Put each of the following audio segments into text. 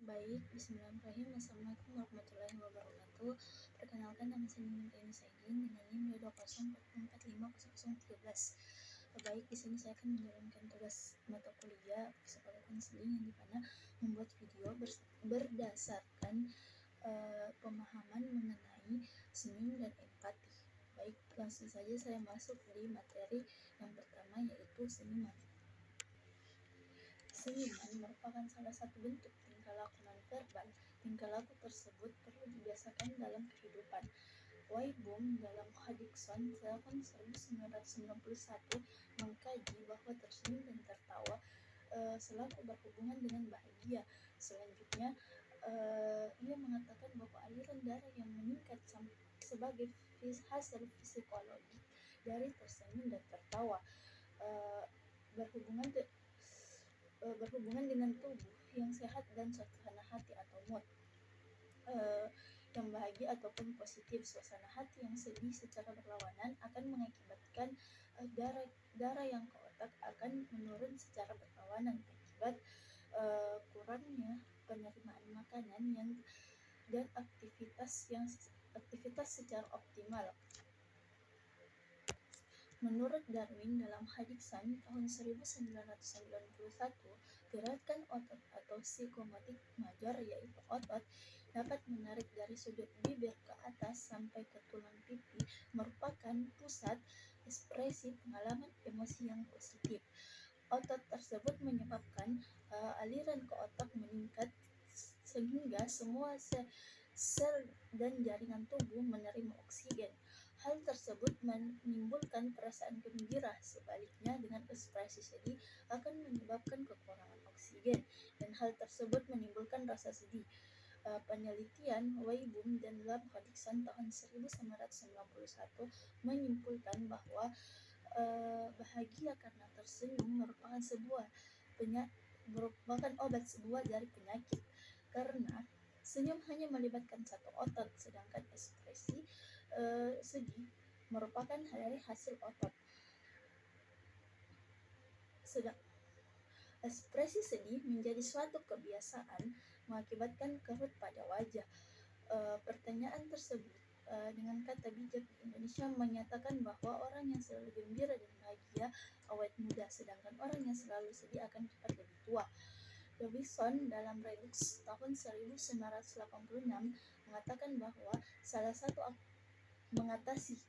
Baik, bismillahirrahmanirrahim. Assalamualaikum warahmatullahi wabarakatuh. Perkenalkan, nama saya Nini Saidin dengan NIM 220445013. Baik, di sini saya akan menjalankan tugas mata kuliah psikologi konseling yang dimana membuat video berdasarkan pemahaman mengenai senyum dan empati. Baik, langsung saja saya masuk di materi yang pertama, yaitu senyuman. Senyuman merupakan salah satu bentuk tingkah laku nonverbal. Tingkah laku tersebut perlu dibiasakan dalam kehidupan. Waibum dalam Hodgson tahun 1991 mengkaji bahwa tersenyum dan tertawa selalu berhubungan dengan bahagia. Selanjutnya, ia mengatakan bahwa aliran darah yang meningkat sebagai hasil psikologi dari tersenyum dan tertawa berhubungan dengan tubuh yang sehat dan suasana hati atau mood yang bahagia ataupun positif. Suasana hati yang sedih secara berlawanan akan mengakibatkan darah yang ke otak akan menurun secara berlawanan akibat kurangnya penerimaan makanan dan aktivitas secara optimal. Menurut Darwin dalam Hodgson tahun 1991, gerakan otot atau psikomotik major, yaitu otot, dapat menarik dari sudut bibir ke atas sampai ke tulang pipi, merupakan pusat ekspresi pengalaman emosi yang positif. Otot tersebut menyebabkan aliran ke otak meningkat sehingga semua sel dan jaringan tubuh menerima oksigen. Hal tersebut menimbulkan perasaan gembira. Sebaliknya, dengan ekspresi sedih akan menyebabkan kekurangan oksigen, dan hal tersebut menimbulkan rasa sedih. Penelitian Waibum dan Lab Hodgson tahun 1991 menyimpulkan bahwa bahagia karena tersenyum merupakan obat sebuah dari penyakit, karena senyum hanya melibatkan satu otot, sedangkan ekspresi sedih merupakan dari hasil otot. Ekspresi sedih menjadi suatu kebiasaan mengakibatkan kerut pada wajah. Pertanyaan tersebut dengan kata bijak di Indonesia menyatakan bahwa orang yang selalu gembira dan bahagia awet muda, sedangkan orang yang selalu sedih akan cepat lebih tua. Robinson dalam Redux tahun 1986 mengatakan bahwa salah satu mengatasi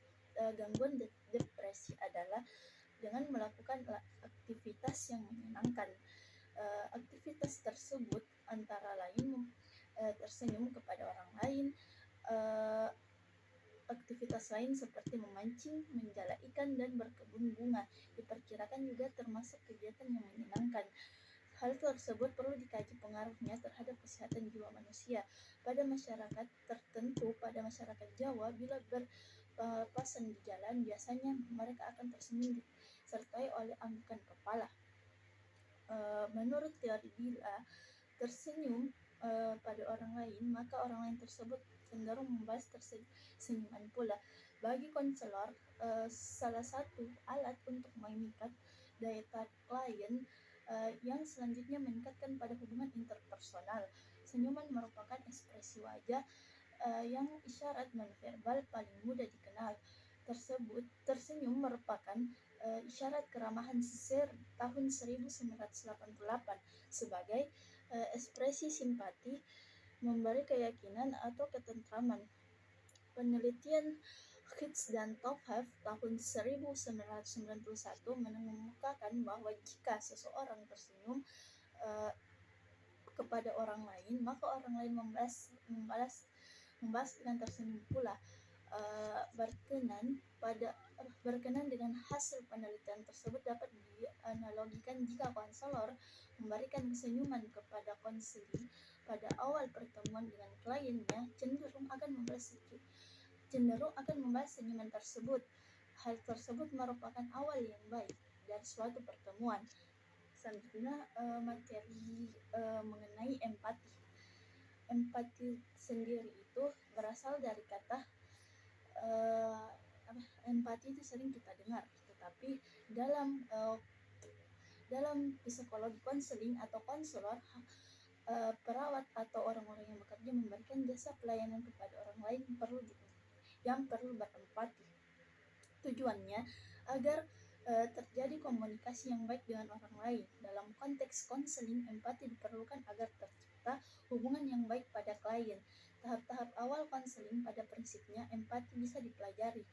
gangguan depresi adalah dengan melakukan aktivitas yang menyenangkan. Aktivitas tersebut antara lain tersenyum kepada orang lain, aktivitas lain seperti memancing, menjala ikan, dan berkebun bunga diperkirakan juga termasuk kegiatan yang menyenangkan. Hal tersebut perlu dikaji pengaruhnya terhadap kesehatan jiwa manusia. Pada masyarakat tertentu, pada masyarakat Jawa, bila berpapasan di jalan, biasanya mereka akan tersenyum disertai oleh anggukan kepala. Menurut teori, bila tersenyum pada orang lain, maka orang lain tersebut cenderung membalas senyuman pula. Bagi konselor, salah satu alat untuk mengikat daya tarik klien yang selanjutnya meningkatkan pada hubungan interpersonal. Senyuman merupakan ekspresi wajah yang isyarat nonverbal paling mudah dikenal. Tersenyum merupakan isyarat keramahan sisir tahun 1988 sebagai ekspresi simpati, memberi keyakinan atau ketentraman. Penelitian Hitz dan Tophev tahun 1991 mengemukakan bahwa jika seseorang tersenyum kepada orang lain, maka orang lain membalas dengan tersenyum pula. Berkenan dengan hasil penelitian tersebut dapat dianalogikan jika konselor memberikan senyuman kepada konseling pada awal pertemuan dengan kliennya, cenderung akan membalas senyuman tersebut. Hal tersebut merupakan awal yang baik dari suatu pertemuan. Selanjutnya materi mengenai empati. Empati sendiri itu berasal dari kata empati itu sering kita dengar, tetapi dalam psikologi konseling atau konselor, perawat atau bekerja memberikan jasa pelayanan kepada orang lain yang perlu berempati. Tujuannya agar terjadi komunikasi yang baik dengan orang lain. Dalam konteks konseling, empati diperlukan agar tercipta hubungan yang baik pada klien. Tahap-tahap awal konseling pada prinsipnya empati bisa dipelajari.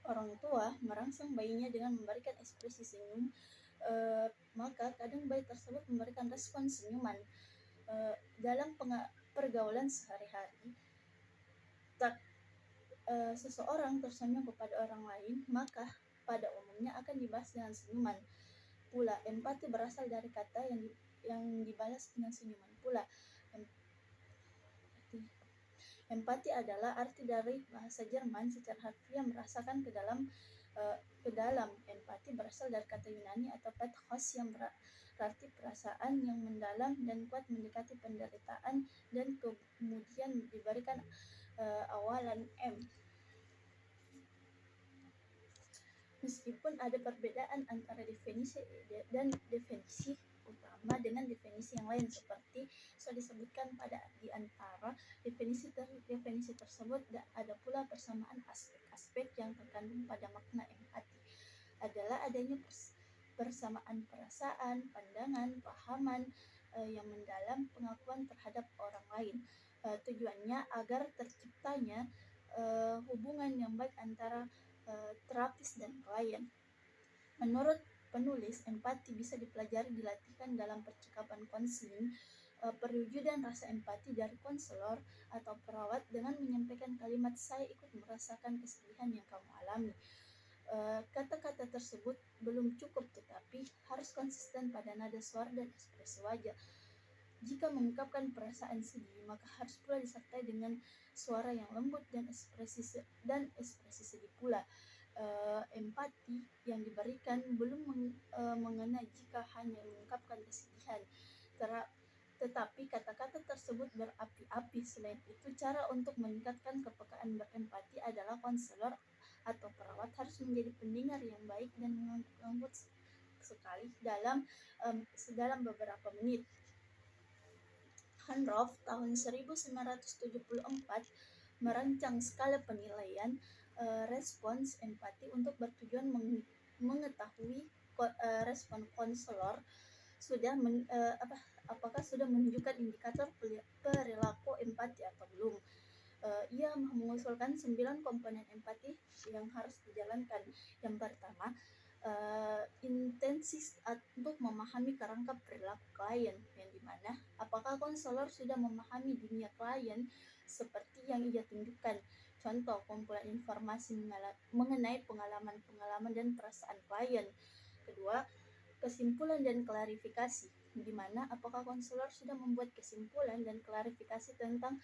Orang tua merangsang bayinya dengan memberikan ekspresi senyum, maka kadang bayi tersebut memberikan respon senyuman. Dalam pergaulan sehari-hari, seseorang tersenyum kepada orang lain, maka pada umumnya akan dibalas dengan senyuman pula. Empati berasal dari kata yang dibalas dengan senyuman pula. Empati adalah arti dari bahasa Jerman secara harfiah merasakan ke dalam. Empati berasal dari kata Yunani atau pathos yang berarti perasaan yang mendalam dan kuat mendekati penderitaan, dan kemudian diberikan awalan M. Meskipun ada perbedaan antara definisi utama dengan definisi yang lain, seperti sudah disebutkan di antara definisi tersebut, ada pula persamaan aspek-aspek yang terkandung pada makna empati. Adalah adanya persamaan perasaan, pandangan, pahaman yang mendalam, pengakuan terhadap orang lain. Tujuannya agar terciptanya hubungan yang baik antara terapis dan klien. Menurut penulis, empati bisa dipelajari dilatihkan dalam percakapan konseling. Perwujudan rasa empati dari konselor atau perawat dengan menyampaikan kalimat, "Saya ikut merasakan kesedihan yang kamu alami." Kata-kata tersebut belum cukup, tetapi harus konsisten pada nada suara dan ekspresi wajah. Jika mengungkapkan perasaan sedih, maka harus pula disertai dengan suara yang lembut dan ekspresi sedih pula. Empati yang diberikan belum mengena jika hanya mengungkapkan kesedihan, tetapi kata-kata tersebut berapi-api. Selain itu, cara untuk meningkatkan kepekaan berempati adalah konselor atau perawat harus menjadi pendengar yang baik dan mengangguk sekali dalam beberapa menit. Hanroff tahun 1974 merancang skala penilaian respons empati untuk bertujuan mengetahui respon konselor apakah sudah menunjukkan indikator perilaku empati atau belum. Ia mengusulkan 9 komponen empati yang harus dijalankan. Yang pertama, intensi untuk memahami kerangka perilaku klien, yang dimana apakah konselor sudah memahami dunia klien seperti yang ia tunjukkan. Contoh, kumpulan informasi mengenai pengalaman dan perasaan klien. Kedua, kesimpulan dan klarifikasi, di mana apakah konselor sudah membuat kesimpulan dan klarifikasi tentang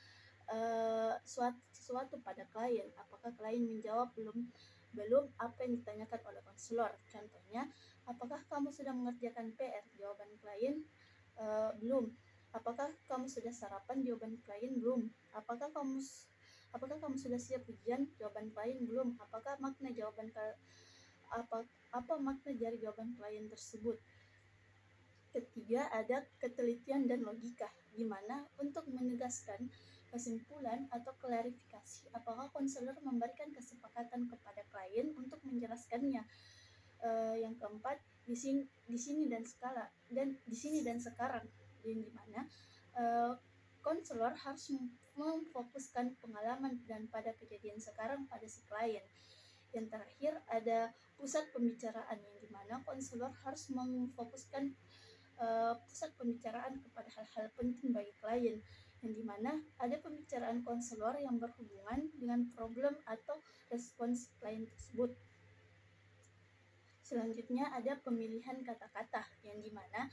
sesuatu pada klien. Apakah klien menjawab belum apa yang ditanyakan oleh konselor. Contohnya, apakah kamu sudah mengerjakan PR? Jawaban klien, belum. Apakah kamu sudah sarapan? Jawaban klien, belum. Apakah kamu sudah siap ujian? Jawaban klien, belum. Apa makna dari jawaban klien tersebut? Ketiga, ada ketelitian dan logika, di mana untuk menegaskan kesimpulan atau klarifikasi, apakah konselor memberikan kesepakatan kepada klien untuk menjelaskannya. Yang keempat, di sini dan sekarang, yang dimana konselor harus memfokuskan pengalaman dan pada kejadian sekarang pada si klien. Yang terakhir, ada pusat pembicaraan, yang dimana konselor harus memfokuskan pusat pembicaraan kepada hal-hal penting bagi klien, yang dimana ada pembicaraan konselor yang berhubungan dengan problem atau respons klien tersebut. Selanjutnya ada pemilihan kata-kata, yang dimana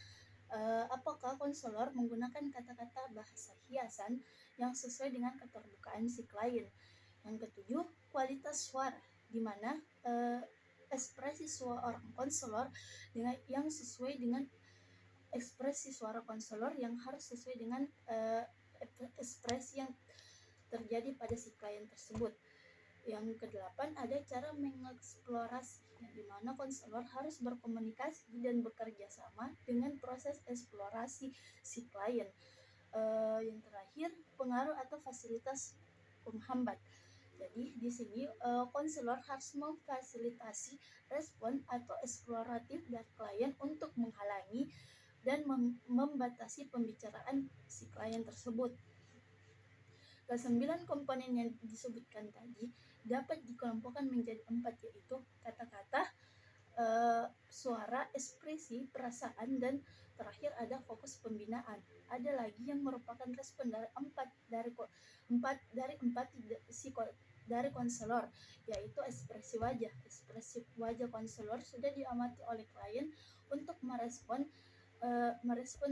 apakah konselor menggunakan kata-kata bahasa hiasan yang sesuai dengan keterbukaan si klien. Yang ketujuh, kualitas suara, di mana ekspresi suara konselor yang sesuai dengan ekspresi suara konselor yang harus sesuai dengan ekspresi yang terjadi pada si klien tersebut. Yang kedelapan, ada cara mengeksplorasi, yang dimana konselor harus berkomunikasi dan bekerja sama dengan proses eksplorasi si klien. Yang terakhir, pengaruh atau fasilitas penghambat. Jadi di sini konselor harus memfasilitasi respon atau eksploratif dari klien untuk menghalangi dan membatasi pembicaraan si klien tersebut. Kesembilan komponen yang disebutkan tadi dapat dikelompokkan menjadi 4, yaitu kata-kata, suara, ekspresi, perasaan, dan terakhir ada fokus pembinaan. Ada lagi yang merupakan respon dari dari konselor, yaitu ekspresi wajah. Ekspresi wajah konselor sudah diamati oleh klien untuk merespon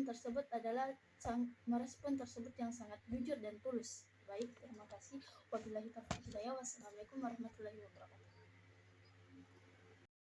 tersebut yang sangat jujur dan tulus. Baik, terima kasih. Wabillahi taufiq hidayah. Wassalamualaikum warahmatullahi wabarakatuh.